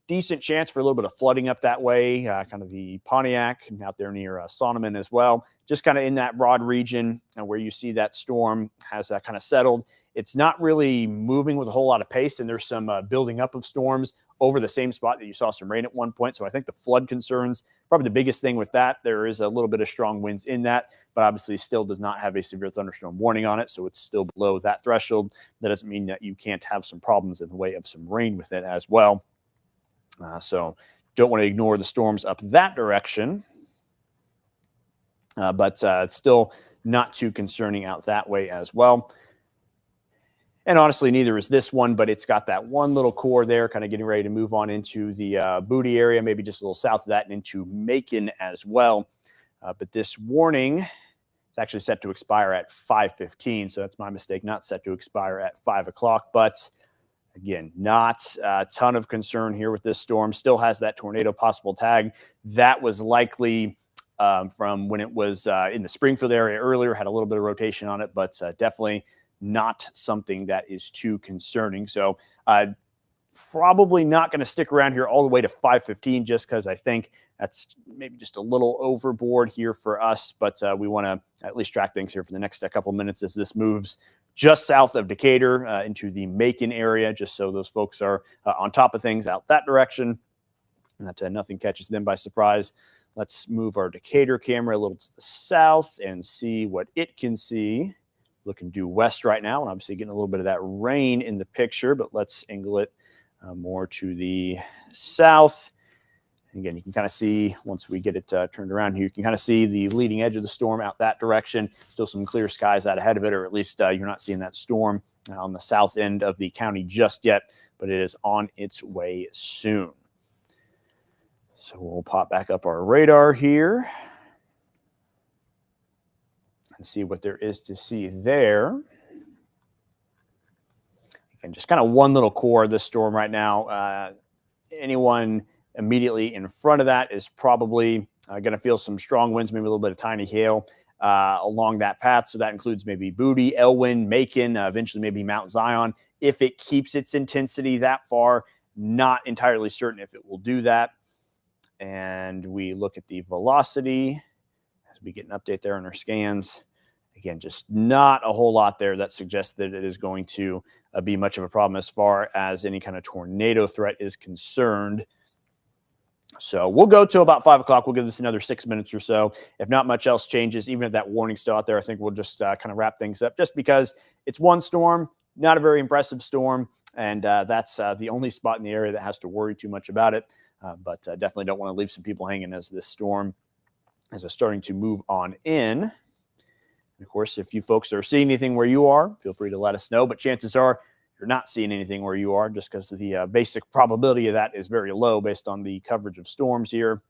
decent chance for a little bit of flooding up that way, kind of the Pontiac and out there near Sonneman as well. Just kind of in that broad region where you see that storm has kind of settled. It's not really moving with a whole lot of pace, and there's some building up of storms over the same spot that you saw some rain at one point. So I think the flood concerns, probably the biggest thing with that. There is a little bit of strong winds in that, but obviously still does not have a severe thunderstorm warning on it. So it's still below that threshold. That doesn't mean that you can't have some problems in the way of some rain with it as well. So don't want to ignore the storms up that direction. But it's still not too concerning out that way as well. And honestly, neither is this one, but it's got that one little core there, kind of getting ready to move on into the Booty area, maybe just a little south of that and into Macon as well. But this warning is actually set to expire at 5:15, so that's my mistake, not set to expire at 5 o'clock. But again, not a ton of concern here with this storm. Still has that tornado possible tag. That was likely from when it was in the Springfield area earlier, had a little bit of rotation on it, but definitely not something that is too concerning. So probably not going to stick around here all the way to 5:15 just because I think that's maybe just a little overboard here for us. But we want to at least track things here for the next couple of minutes as this moves just south of Decatur into the Macon area, just so those folks are on top of things out that direction and that nothing catches them by surprise. Let's move our Decatur camera a little to the south and see what it can see. Looking due west right now, and obviously getting a little bit of that rain in the picture, but let's angle it more to the south. And again, you can kind of see, once we get it turned around here, you can kind of see the leading edge of the storm out that direction. Still some clear skies out ahead of it, or at least you're not seeing that storm on the south end of the county just yet, but it is on its way soon. So we'll pop back up our radar here and see what there is to see there. Again, just kind of one little core of this storm right now. Anyone immediately in front of that is probably going to feel some strong winds, maybe a little bit of tiny hail along that path. So that includes maybe Booty, Elwyn, Macon, eventually maybe Mount Zion. If it keeps its intensity that far, not entirely certain if it will do that. And we look at the velocity as we get an update there on our scans. Again, just not a whole lot there that suggests that it is going to be much of a problem as far as any kind of tornado threat is concerned. So we'll go to about 5 o'clock. We'll give this another 6 minutes or so. If not much else changes, even if that warning's still out there, I think we'll just kind of wrap things up just because it's one storm, not a very impressive storm, and that's the only spot in the area that has to worry too much about it. But definitely don't want to leave some people hanging as this storm is starting to move on in. And of course, if you folks are seeing anything where you are, feel free to let us know. But chances are you're not seeing anything where you are, just because the basic probability of that is very low based on the coverage of storms here.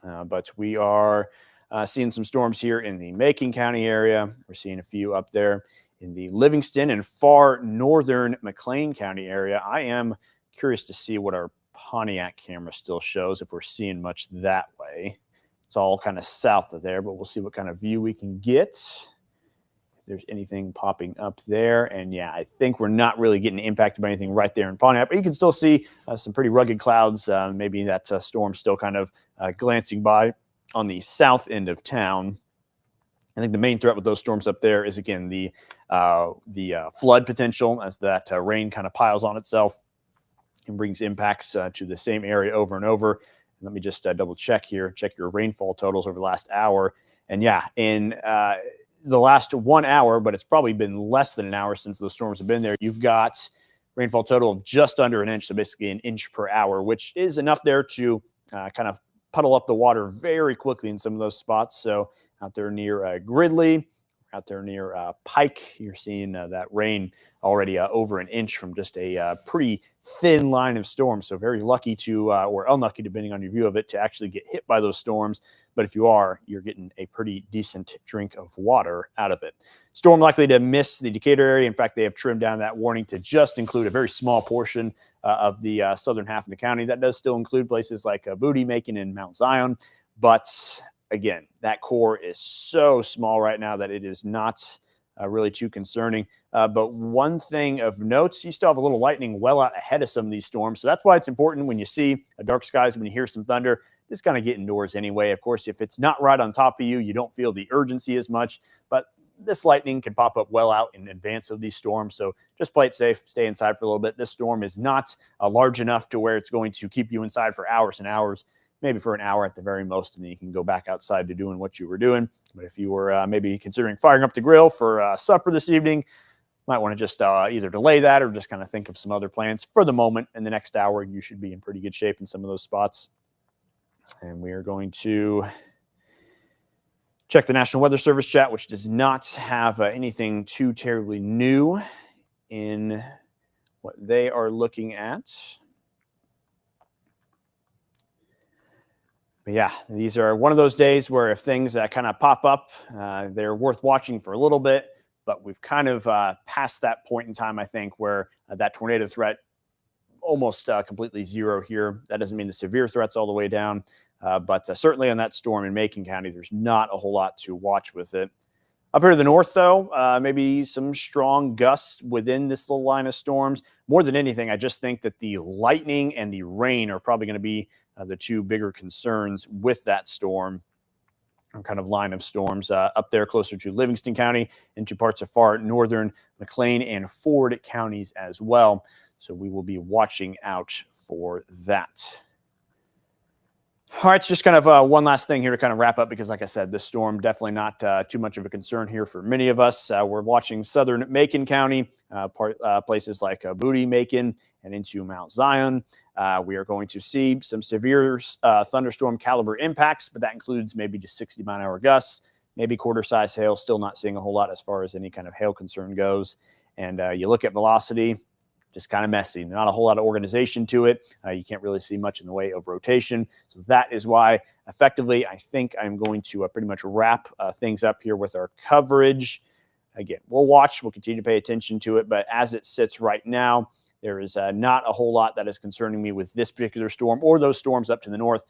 But we are seeing some storms here in the Macon County area. We're seeing a few up there in the Livingston and far northern McLean County area. I am curious to see what our Pontiac camera still shows, if we're seeing much that way. It's all kind of south of there, but we'll see what kind of view we can get. If there's anything popping up there. And yeah, I think we're not really getting impacted by anything right there in Pontiac, but you can still see some pretty rugged clouds. Maybe that storm still kind of glancing by on the south end of town. I think the main threat with those storms up there is, again, the flood potential as that rain kind of piles on itself and brings impacts to the same area over and over. And let me just double check here, check your rainfall totals over the last hour. And yeah, in the last 1 hour, but it's probably been less than an hour since those storms have been there, you've got rainfall total of just under an inch, so basically an inch per hour, which is enough there to kind of puddle up the water very quickly in some of those spots. So out there near Gridley, out there near Pike, you're seeing that rain already over an inch from just a pretty thin line of storms. So very lucky to, or unlucky, depending on your view of it, to actually get hit by those storms. But if you are, you're getting a pretty decent drink of water out of it. Storm likely to miss the Decatur area. In fact, they have trimmed down that warning to just include a very small portion of the southern half of the county. That does still include places like Booty, Macon, and Mount Zion. But again, that core is so small right now that it is not really too concerning. But one thing of note, you still have a little lightning well out ahead of some of these storms. So that's why it's important when you see dark skies, when you hear some thunder, just kind of get indoors anyway. Of course, if it's not right on top of you, you don't feel the urgency as much. But this lightning can pop up well out in advance of these storms. So just play it safe, stay inside for a little bit. This storm is not large enough to where it's going to keep you inside for hours and hours. Maybe for an hour at the very most, and then you can go back outside to doing what you were doing. But if you were maybe considering firing up the grill for supper this evening, might want to just either delay that or just kind of think of some other plans. For the moment, in the next hour, you should be in pretty good shape in some of those spots. And we are going to check the National Weather Service chat, which does not have anything too terribly new in what they are looking at. But yeah, these are one of those days where if things kind of pop up, they're worth watching for a little bit. But we've kind of passed that point in time, I think, where that tornado threat almost completely zero here. That doesn't mean the severe threat's all the way down. But certainly on that storm in Macon County, there's not a whole lot to watch with it. Up here to the north, though, maybe some strong gusts within this little line of storms. More than anything, I just think that the lightning and the rain are probably going to be the two bigger concerns with that storm, kind of line of storms up there closer to Livingston County into parts of far northern McLean and Ford counties as well. So we will be watching out for that. All right, it's just kind of one last thing here to kind of wrap up, because like I said, this storm definitely not too much of a concern here for many of us. We're watching southern Macon County, places like Booty, Macon, and into Mount Zion. We are going to see some severe thunderstorm caliber impacts, but that includes maybe just 60-mile-an-hour gusts, maybe quarter-size hail. Still not seeing a whole lot as far as any kind of hail concern goes. And you look at velocity, just kind of messy. Not a whole lot of organization to it. You can't really see much in the way of rotation. So that is why, effectively, I think I'm going to pretty much wrap things up here with our coverage. Again, we'll watch. We'll continue to pay attention to it. But as it sits right now, there is not a whole lot that is concerning me with this particular storm or those storms up to the north.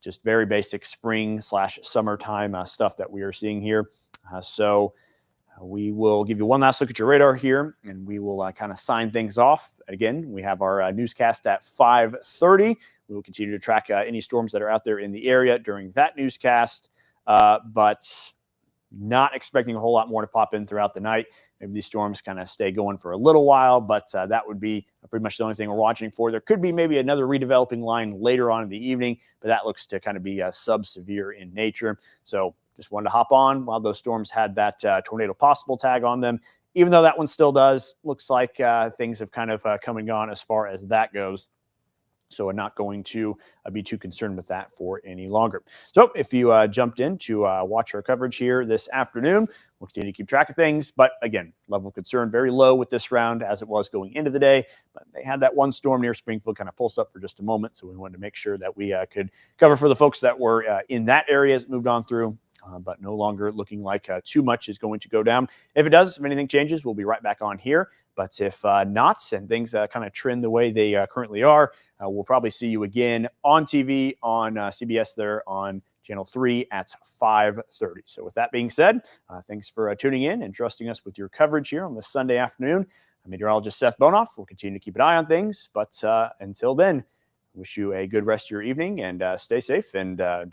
Just very basic spring/summertime stuff that we are seeing here. So we will give you one last look at your radar here, and we will kind of sign things off. Again, we have our newscast at 5:30. We will continue to track any storms that are out there in the area during that newscast, but not expecting a whole lot more to pop in throughout the night. Maybe these storms kind of stay going for a little while, but that would be pretty much the only thing we're watching for. There could be maybe another redeveloping line later on in the evening, but that looks to kind of be sub-severe in nature. So just wanted to hop on while those storms had that tornado possible tag on them. Even though that one still does, looks like things have kind of come and gone as far as that goes. So I'm not going to be too concerned with that for any longer. So if you jumped in to watch our coverage here this afternoon, we'll continue to keep track of things. But again, level of concern very low with this round as it was going into the day. But they had that one storm near Springfield kind of pulse up for just a moment. So we wanted to make sure that we could cover for the folks that were in that area as it moved on through. but no longer looking like too much is going to go down. If it does, if anything changes, we'll be right back on here. But if not, and things kind of trend the way they currently are, we'll probably see you again on TV on CBS there on Channel 3 at 5:30. So with that being said, thanks for tuning in and trusting us with your coverage here on this Sunday afternoon. I'm meteorologist Seth Bohnhoff. We'll continue to keep an eye on things. But until then, wish you a good rest of your evening and stay safe and definitely